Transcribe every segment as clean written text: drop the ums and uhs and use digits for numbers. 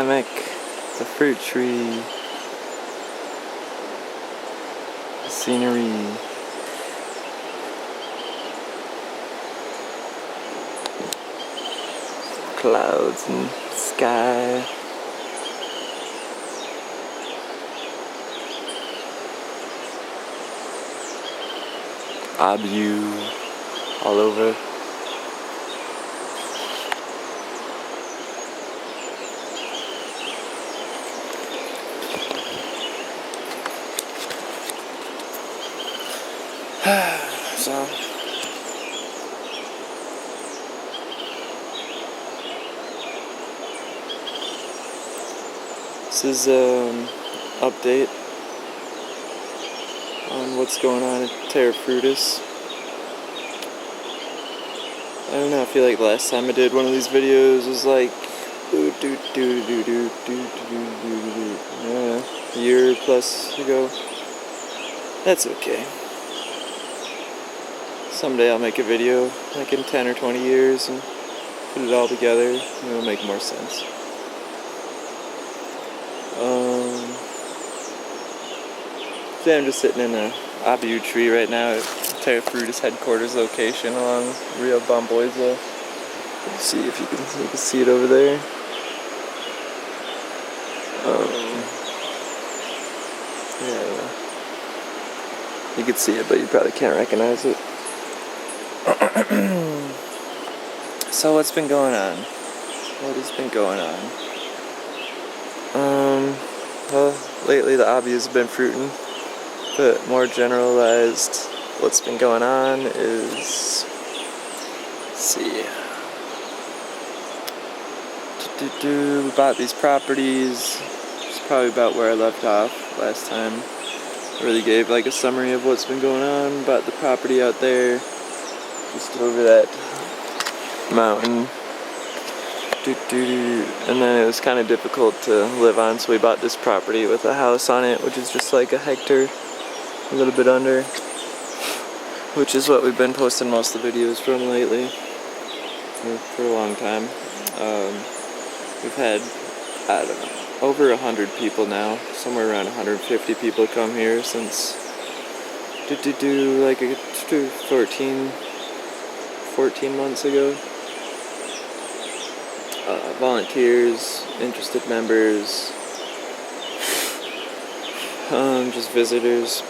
hammock, the fruit tree, the scenery. Clouds and sky. View all over. So this is update on what's going on at Terra Frutis. I don't know, I feel like the last time I did one of these videos was like a year plus ago. That's okay. Someday I'll make a video like in 10 or 20 years and put it all together and it'll make more sense. Today I'm just sitting in a abiu tree right now at Terra Frutis headquarters location along Rio Bomboiza. Let's see if you can see it over there. Yeah, you can see it, but you probably can't recognize it. So what's been going on? What has been going on? Well, lately the abiu has been fruiting, but more generalized, what's been going on is, let's see. We bought these properties. It's probably about where I left off last time. I really gave like a summary of what's been going on. Bought the property out there, just over that mountain. And then it was kind of difficult to live on, so we bought this property with a house on it, which is just like a hectare, a little bit under, which is what we've been posting most of the videos from lately, for a long time. We've had, I don't know, over 100 people now, somewhere around 150 people come here since, like 14 months ago. Volunteers, interested members, just visitors.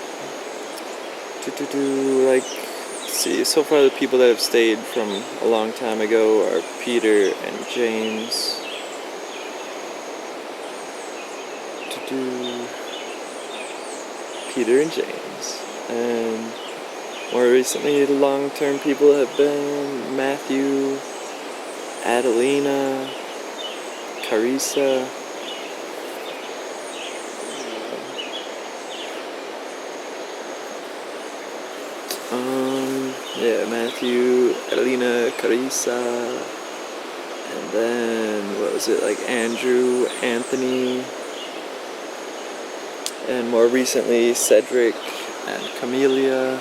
Like, let's see, so far the people that have stayed from a long time ago are Peter and James. Peter and James. And more recently, the long-term people have been Matthew, Adelina, Carissa, Matthew, Adelina, Carissa, and then, what was it, like Andrew, Anthony, and more recently, Cedric and Camelia.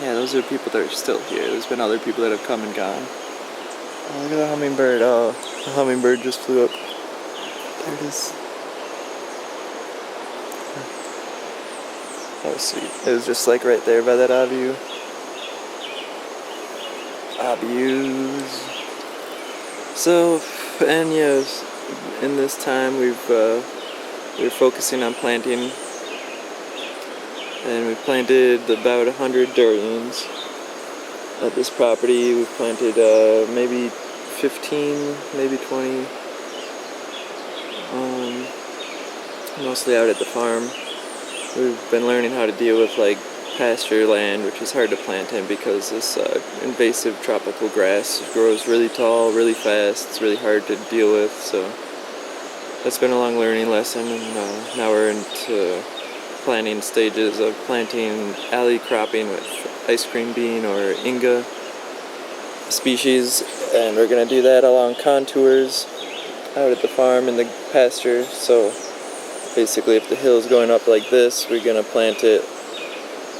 Yeah, those are people that are still here. There's been other people that have come and gone. Oh, look at the hummingbird. Oh, the hummingbird just flew up. There it is. That was sweet. It was just like right there by that abiu. Abius. So, and yes, in this time we're focusing on planting. And we planted about 100 durians at this property. We've planted maybe 15, maybe 20. Mostly out at the farm. We've been learning how to deal with like pasture land, which is hard to plant in because this invasive tropical grass grows really tall, really fast. It's really hard to deal with. So that's been a long learning lesson, and now we're into planting stages of planting alley cropping with ice cream bean or Inga species, and we're going to do that along contours out at the farm in the pasture. So basically if the hill is going up like this, we're going to plant it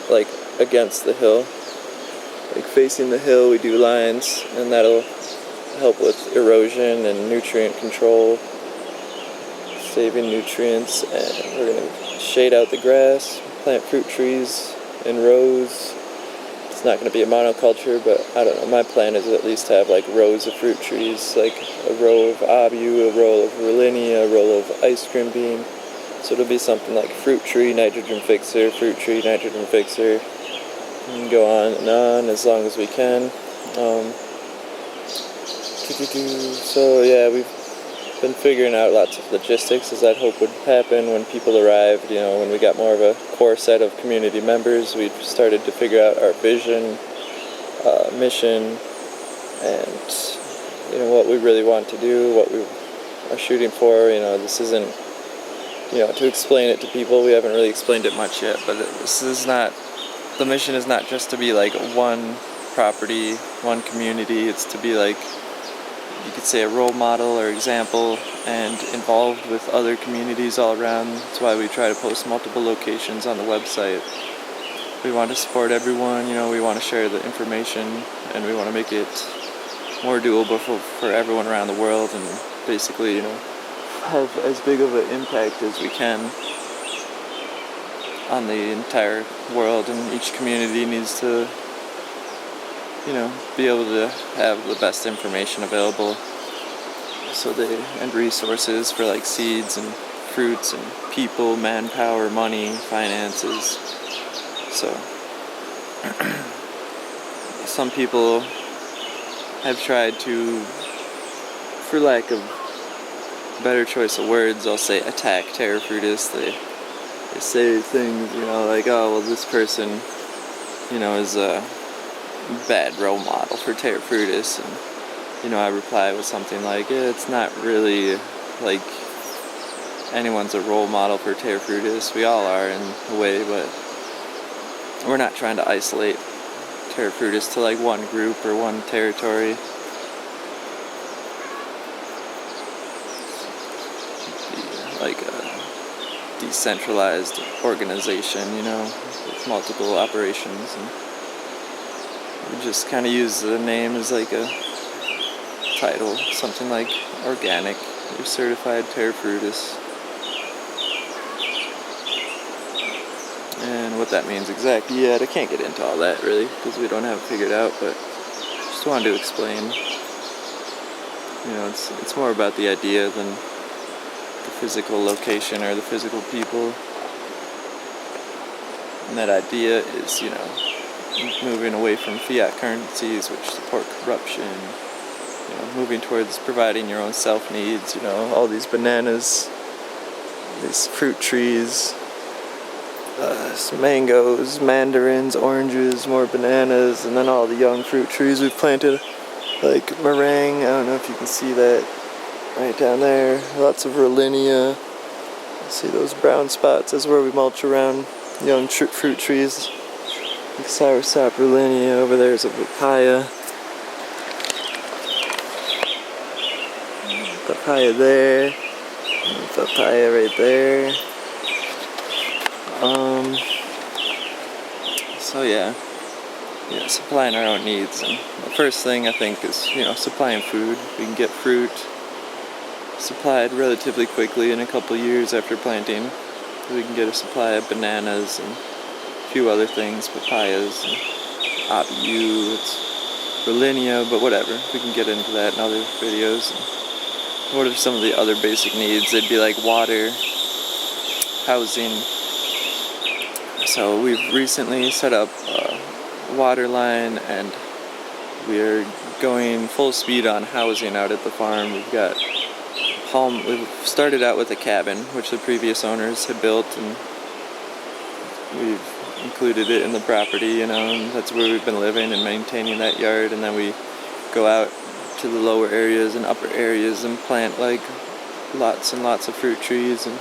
like against the hill, like facing the hill. We do lines, and that'll help with erosion and nutrient control, saving nutrients, and we're going to shade out the grass, plant fruit trees in rows. It's not going to be a monoculture, but I don't know, my plan is at least to have like rows of fruit trees, like a row of abu, a row of Rollinia, a row of ice cream bean. So it'll be something like fruit tree, nitrogen fixer, fruit tree, nitrogen fixer. We can go on as long as we can. So yeah, we've been figuring out lots of logistics, as I'd hope would happen when people arrived. You know, when we got more of a core set of community members, we started to figure out our vision, mission, and you know what we really want to do, what we are shooting for. You know, this isn't, you know, to explain it to people. We haven't really explained it much yet, but this is not. The mission is not just to be like one property, one community. It's to be like, you could say, a role model or example, and involved with other communities all around. That's why we try to post multiple locations on the website. We want to support everyone, you know, we want to share the information, and we want to make it more doable for everyone around the world, and basically, you know, have as big of an impact as we can on the entire world. And each community needs to, you know, be able to have the best information available, so and resources for like seeds and fruits and people, manpower, money, finances. So some people have tried to, for lack of better choice of words, I'll say, attack Terra Frutis. They say things, you know, like, oh, well, this person, you know, is a bad role model for Terra Frutis, and you know, I reply with something like, it's not really like anyone's a role model for Terra Frutis. We all are in a way, but we're not trying to isolate Terra Frutis to like one group or one territory. Like a decentralized organization, you know, with multiple operations, and we just kind of use the name as like a title, something like organic or certified Terra Frutis. And what that means exactly yet, I can't get into all that really, because we don't have it figured out, but just wanted to explain. You know, it's more about the idea than the physical location or the physical people. And that idea is, you know, moving away from fiat currencies which support corruption, you know, moving towards providing your own self-needs, you know, all these bananas, these fruit trees, some mangoes, mandarins, oranges, more bananas, and then all the young fruit trees we've planted, like meringue. I don't know if you can see that right down there. Lots of Rollinia. See those brown spots? That's where we mulch around young fruit trees. Like soursop, Rollinia. Over there's a papaya. Papaya there. And papaya right there. So yeah, supplying our own needs. And the first thing I think is, you know, supplying food. We can get fruit supplied relatively quickly in a couple years after planting. We can get a supply of bananas and a few other things, papayas and abu, it's Rollinia, but whatever. We can get into that in other videos. And what are some of the other basic needs? They'd be like water, housing. So we've recently set up a water line, and we're going full speed on housing out at the farm. We've started out with a cabin, which the previous owners had built, and we've included it in the property, you know, and that's where we've been living and maintaining that yard. And then we go out to the lower areas and upper areas and plant like lots and lots of fruit trees, and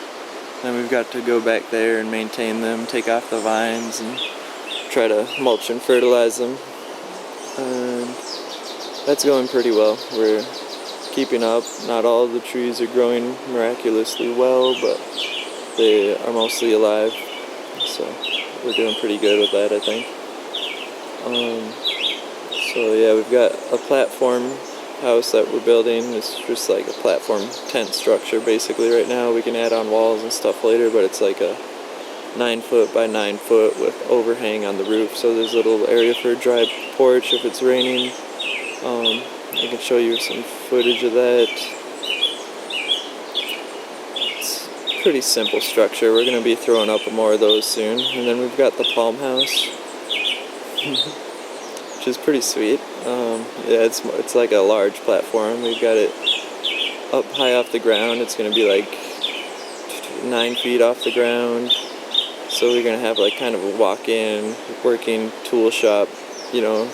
then we've got to go back there and maintain them, take off the vines, and try to mulch and fertilize them. And that's going pretty well. We're keeping up. Not all of the trees are growing miraculously well, but they are mostly alive. So we're doing pretty good with that, I think. So yeah, we've got a platform house that we're building. It's just like a platform tent structure basically right now. We can add on walls and stuff later, but it's like a 9-foot by 9-foot with overhang on the roof, so there's a little area for a dry porch if it's raining. I can show you some footage of that. It's a pretty simple structure. We're going to be throwing up more of those soon. And then we've got the palm house, which is pretty sweet. Yeah, it's like a large platform. We've got it up high off the ground. It's going to be like 9 feet off the ground. So we're going to have like kind of a walk-in, working tool shop, you know,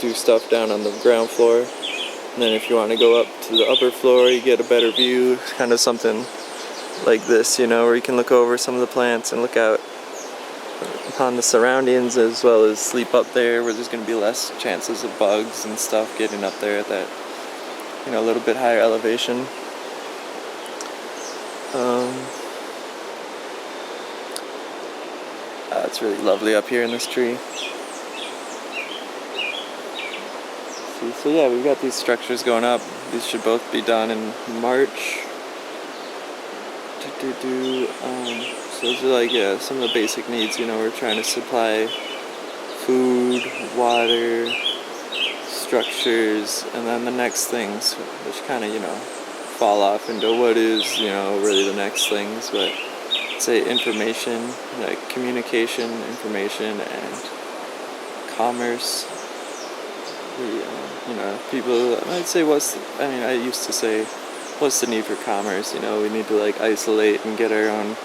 do stuff down on the ground floor. And then if you want to go up to the upper floor, you get a better view, kind of something like this, you know, where you can look over some of the plants and look out upon the surroundings, as well as sleep up there where there's going to be less chances of bugs and stuff getting up there at that, you know, a little bit higher elevation. It's really lovely up here in this tree. So yeah, we've got these structures going up. These should both be done in March. So those are like some of the basic needs. You know, we're trying to supply food, water, structures, and then the next things, which kind of, you know, fall off into what is, you know, really the next things. But say information, like communication, information, and commerce. You know, people, I'd say I used to say, what's the need for commerce? You know, we need to like isolate and get our own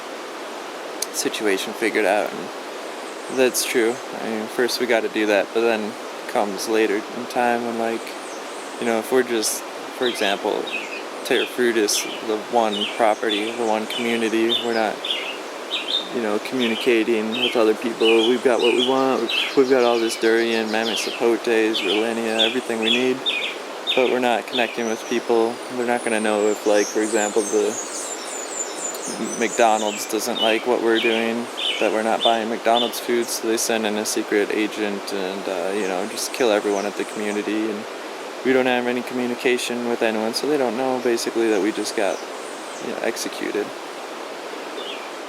situation figured out, and that's true. I mean, first we got to do that, but then comes later in time when, like, you know, if we're just, for example, Terra Frutis, the one property, the one community, we're not, you know, communicating with other people. We've got what we want. We've got all this durian, mammoth sapotes, Rolenia, everything we need, but we're not connecting with people. They're not going to know if, like, for example, the McDonald's doesn't like what we're doing, that we're not buying McDonald's food, so they send in a secret agent and, you know, just kill everyone at the community. And we don't have any communication with anyone, so they don't know, basically, that we just got, you know, executed.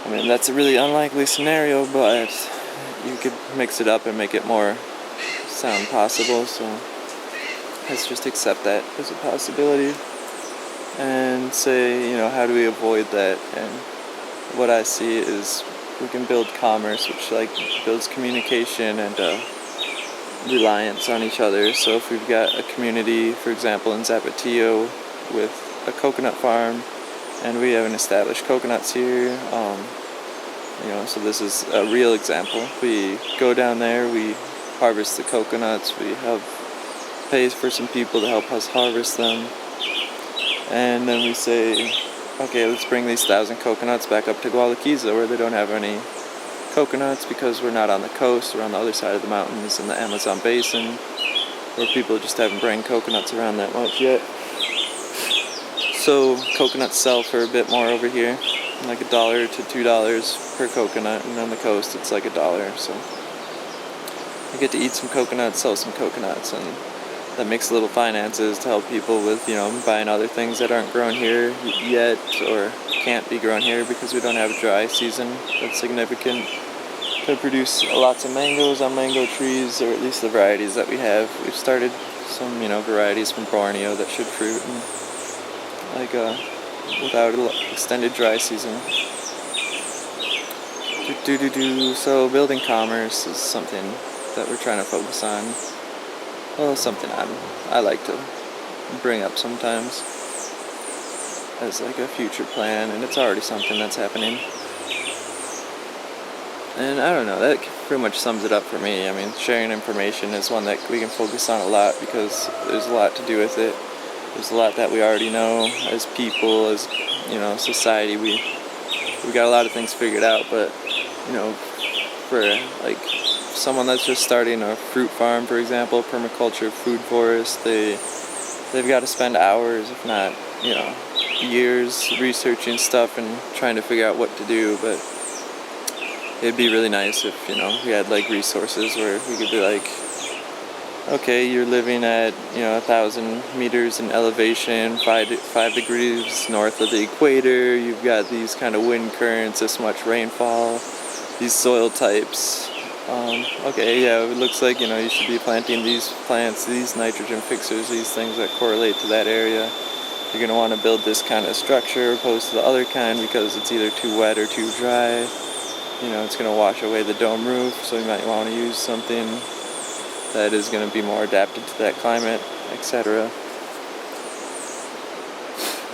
I mean, that's a really unlikely scenario, but you could mix it up and make it more sound possible, so let's just accept that as a possibility and say, you know, how do we avoid that? And what I see is we can build commerce, which, like, builds communication and reliance on each other. So if we've got a community, for example, in Zapatillo with a coconut farm, and we have an established coconuts here, you know, so this is a real example. We go down there, we harvest the coconuts, we pay for some people to help us harvest them, and then we say, okay, let's bring these 1,000 coconuts back up to Gualaquiza, where they don't have any coconuts because we're not on the coast, we're on the other side of the mountains in the Amazon basin, where people just haven't brought coconuts around that much yet. So coconuts sell for a bit more over here, like $1 to $2 per coconut, and on the coast it's like $1. So I get to eat some coconuts, sell some coconuts, and that makes little finances to help people with, you know, buying other things that aren't grown here yet or can't be grown here because we don't have a dry season that's significant to produce lots of mangoes on mango trees, or at least the varieties that we have. We've started some, you know, varieties from Borneo that should fruit and, like, without an extended dry season. So building commerce is something that we're trying to focus on. Well, something I like to bring up sometimes as like a future plan, and it's already something that's happening. And I don't know, that pretty much sums it up for me. I mean, sharing information is one that we can focus on a lot because there's a lot to do with it. There's a lot that we already know as people, as, you know, society. We got a lot of things figured out, but, you know, for like someone that's just starting a fruit farm, for example, permaculture food forest, they've got to spend hours, if not, you know, years researching stuff and trying to figure out what to do. But it'd be really nice if, you know, we had like resources where we could be like, okay, you're living at 1,000 meters in elevation, 5 degrees north of the equator. You've got these kind of wind currents, this much rainfall, these soil types. Okay, yeah, it looks like you should be planting these plants, these nitrogen fixers, these things that correlate to that area. You're going to want to build this kind of structure opposed to the other kind because it's either too wet or too dry. It's going to wash away the dome roof, so you might want to use something that is going to be more adapted to that climate, etc.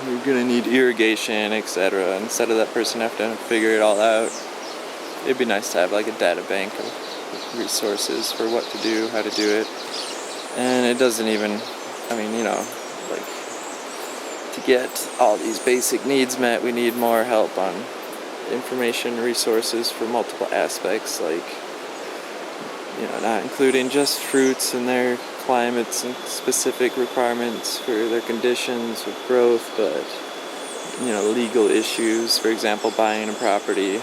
You're going to need irrigation, etc. Instead of that person having to figure it all out, it'd be nice to have like a data bank of resources for what to do, how to do it. And it doesn't even, like, to get all these basic needs met, we need more help on information resources for multiple aspects, like not including just fruits and their climates and specific requirements for their conditions of growth, but legal issues, for example buying a property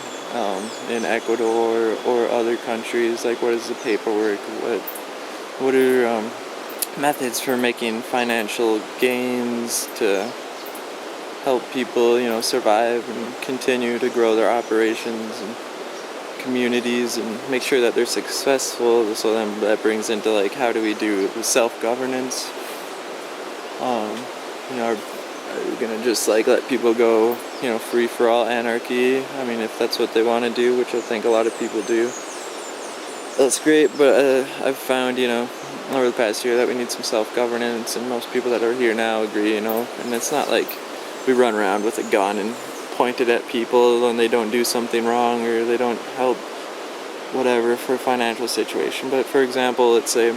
in Ecuador or other countries, like what is the paperwork, what are methods for making financial gains to help people survive and continue to grow their operations and communities and make sure that they're successful. So then that brings into like, how do we do self-governance? Are we gonna just like let people go free for all anarchy? If that's what they want to do, which I think a lot of people do, that's great. But I've found over the past year that we need some self-governance, and most people that are here now agree. And it's not like we run around with a gun and point it at people when they don't do something wrong or they don't help whatever for a financial situation. But for example, let's say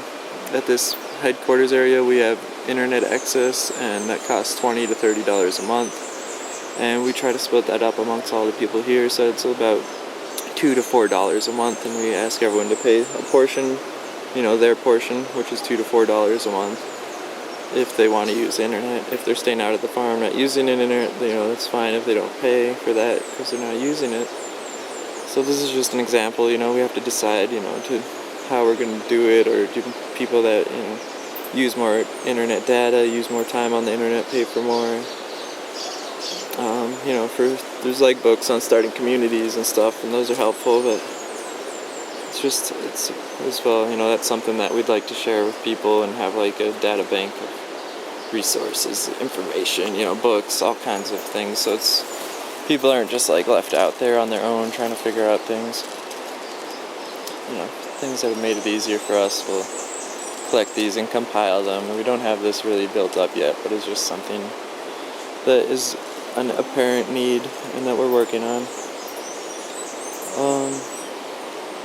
at this headquarters area we have internet access, and that costs $20 to $30 a month, and we try to split that up amongst all the people here, so it's about $2 to $4 a month, and we ask everyone to pay a portion, their portion, which is $2 to $4 a month, if they want to use the internet. If they're staying out at the farm not using the internet, that's fine if they don't pay for that because they're not using it. So this is just an example. We have to decide to how we're going to do it, or do people that use more internet data, use more time on the internet, pay for more. There's like books on starting communities and stuff, and those are helpful, but it's as well, that's something that we'd like to share with people and have like a data bank of resources, information, books, all kinds of things, so people aren't just like left out there on their own trying to figure out things. Things that have made it easier for us, we'll collect these and compile them. We don't have this really built up yet, but it's just something that is an apparent need and that we're working on.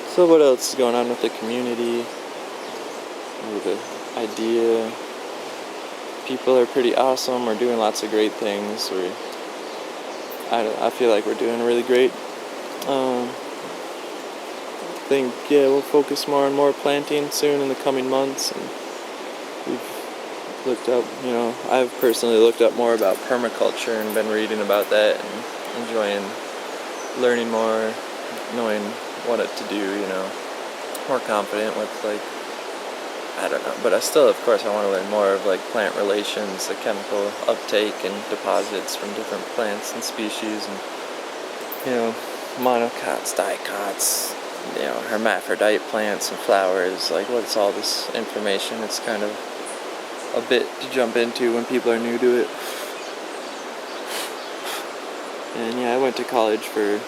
So what else is going on with the community? The idea. People are pretty awesome. We're doing lots of great things. I feel like we're doing really great. I think we'll focus more and more planting soon in the coming months, and we've looked up, I've personally looked up more about permaculture and been reading about that and enjoying learning more, knowing what to do, more confident with I don't know, but I still, of course, I want to learn more of plant relations, the chemical uptake and deposits from different plants and species, and monocots, dicots, hermaphrodite plants and flowers, what's all this information? It's kind of a bit to jump into when people are new to it. And I went to college for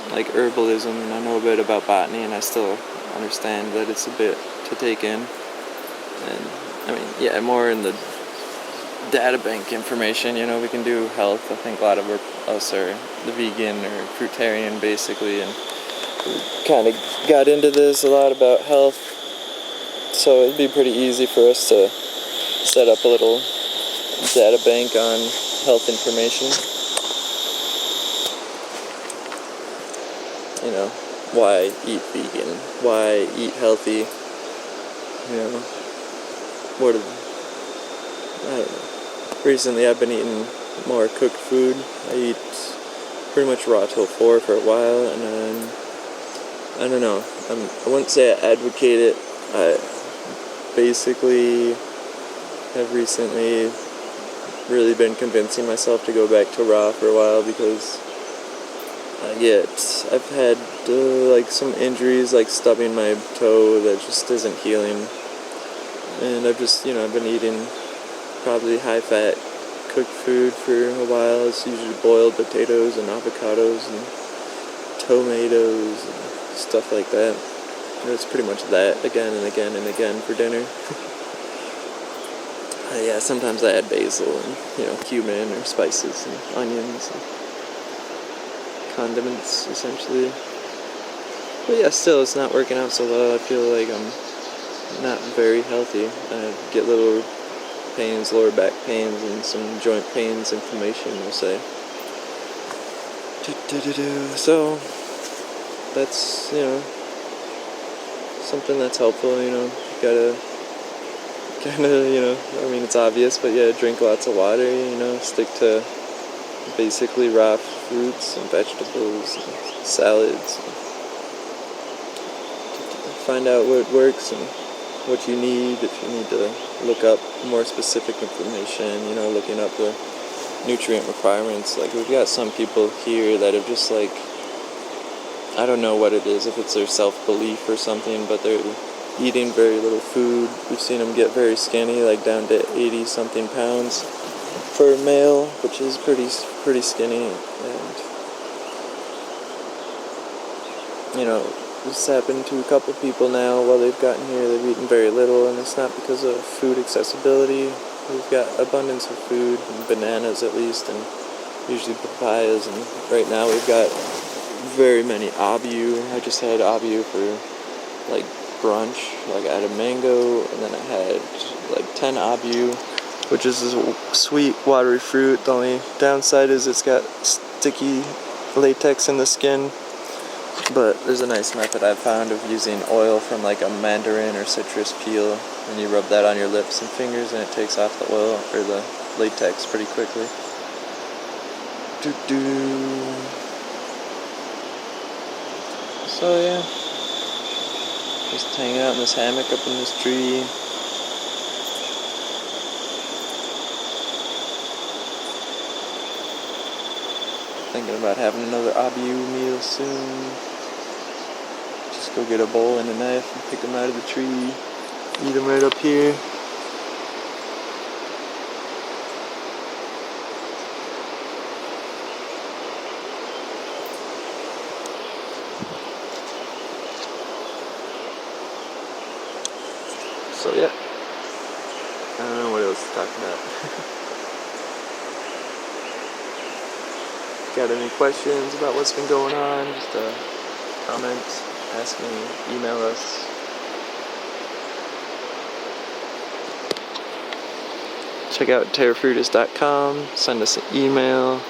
herbalism, and I know a bit about botany, and I still understand that it's a bit to take in. And more in the data bank information, we can do health. I think a lot of us are the vegan or fruitarian basically, and we kind of got into this a lot about health, so it'd be pretty easy for us to set up a little data bank on health information. Why eat vegan? Why eat healthy? I don't know. Recently I've been eating more cooked food. I eat pretty much raw tofu for a while, and then, I don't know, I wouldn't say I advocate it. basically have recently really been convincing myself to go back to raw for a while because I've had like some injuries, like stubbing my toe that just isn't healing, and I've just I've been eating probably high-fat cooked food for a while. It's usually boiled potatoes and avocados and tomatoes and stuff like that. And it's pretty much that again and again and again for dinner. Yeah, sometimes I add basil and cumin or spices and onions and condiments essentially. But yeah, still it's not working out so well. I feel like I'm not very healthy. I get little pains, lower back pains, and some joint pains, inflammation, we'll say. So that's something that's helpful. You gotta kind of I mean it's obvious, but yeah, drink lots of water. Stick to basically raw fruits and vegetables and salads. Find out what works and what you need. If you need to look up more specific information, looking up the nutrient requirements. Like we've got some people here that have just like, I don't know what it is, if it's their self-belief or something, but they're eating very little food. We've seen them get very skinny, like down to 80 something pounds for a male, which is pretty skinny. And this happened to a couple people now while they've gotten here. They've eaten very little, and it's not because of food accessibility. We've got abundance of food, and bananas at least, and usually papayas, and right now we've got very many abu. I just had abu for like brunch. Like I had a mango, and then I had like 10 abu, which is this sweet, watery fruit. The only downside is it's got sticky latex in the skin. But there's a nice method I've found of using oil from like a mandarin or citrus peel, and you rub that on your lips and fingers, and it takes off the oil or the latex pretty quickly. So yeah, just hanging out in this hammock up in this tree. Thinking about having another abu meal soon. Just go get a bowl and a knife and pick them out of the tree. Eat them right up here. So yeah, I don't know what else to talk about. Got any questions about what's been going on? Just comment, ask me, email us. Check out terrafrutis.com, send us an email.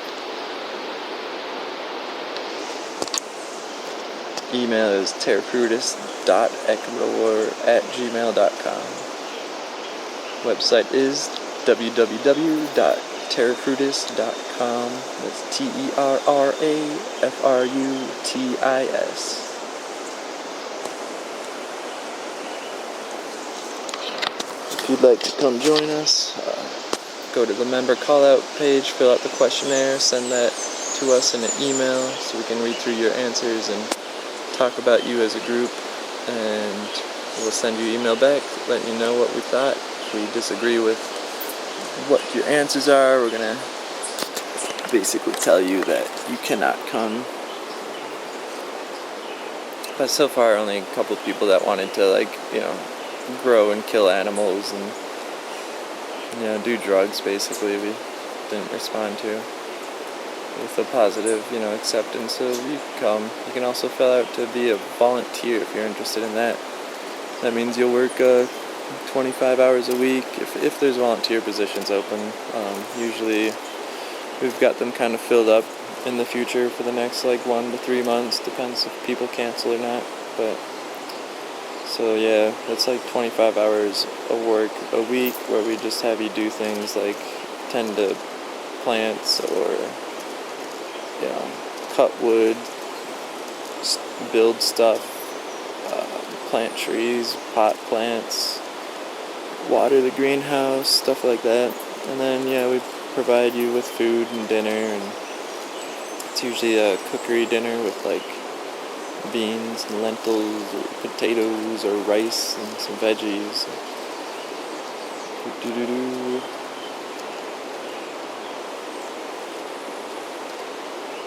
Email is terrafrutis.ecuador@gmail.com. Website is www.terrafrutis.com. That's TERRAFRUTIS. If you'd like to come join us, go to the member call-out page, fill out the questionnaire, send that to us in an email so we can read through your answers and talk about you as a group, and we'll send you email back letting you know what we thought. If we disagree with what your answers are, we're gonna basically tell you that you cannot come. But so far only a couple of people that wanted to grow and kill animals and do drugs basically we didn't respond to with a positive acceptance. So you can come. You can also fill out to be a volunteer if you're interested in that. That means you'll work 25 hours a week if there's volunteer positions open. Usually we've got them kind of filled up in the future for the next 1 to 3 months, depends if people cancel or not. But so yeah, that's 25 hours of work a week where we just have you do things like tend to plants or cut wood, build stuff, plant trees, pot plants, water the greenhouse, stuff like that. And then, yeah, we provide you with food and dinner, and it's usually a cookery dinner with like beans and lentils or potatoes or rice and some veggies.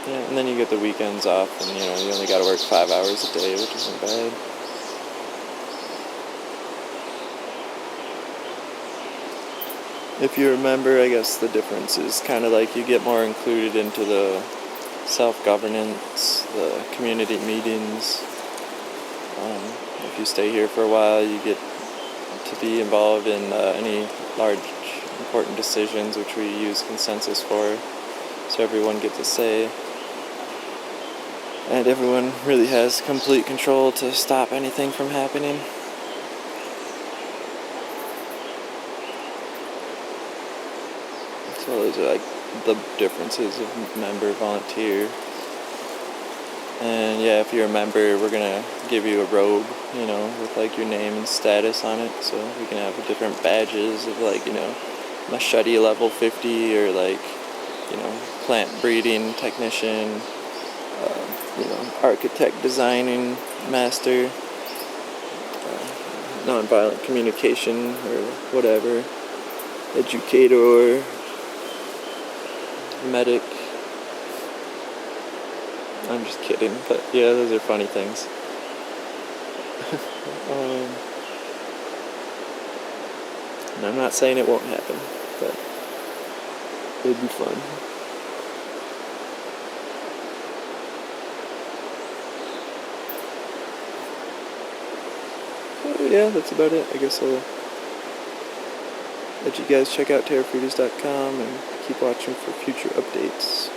Yeah, and then you get the weekends off, and you only got to work 5 hours a day, which isn't bad. If you remember, I guess the difference is kind of like you get more included into the self-governance, the community meetings. If you stay here for a while, you get to be involved in any large, important decisions, which we use consensus for, so everyone gets a say. And everyone really has complete control to stop anything from happening. So those are like the differences of member, volunteer. And yeah, if you're a member, we're gonna give you a robe, with like your name and status on it. So we can have different badges of like, machete level 50 or like, plant breeding technician, architect designing master, nonviolent communication or whatever, educator, medic. I'm just kidding, but yeah, those are funny things. And I'm not saying it won't happen, but it'd be fun. So yeah, that's about it. I guess I'll let you guys check out terrafrutis.com and keep watching for future updates.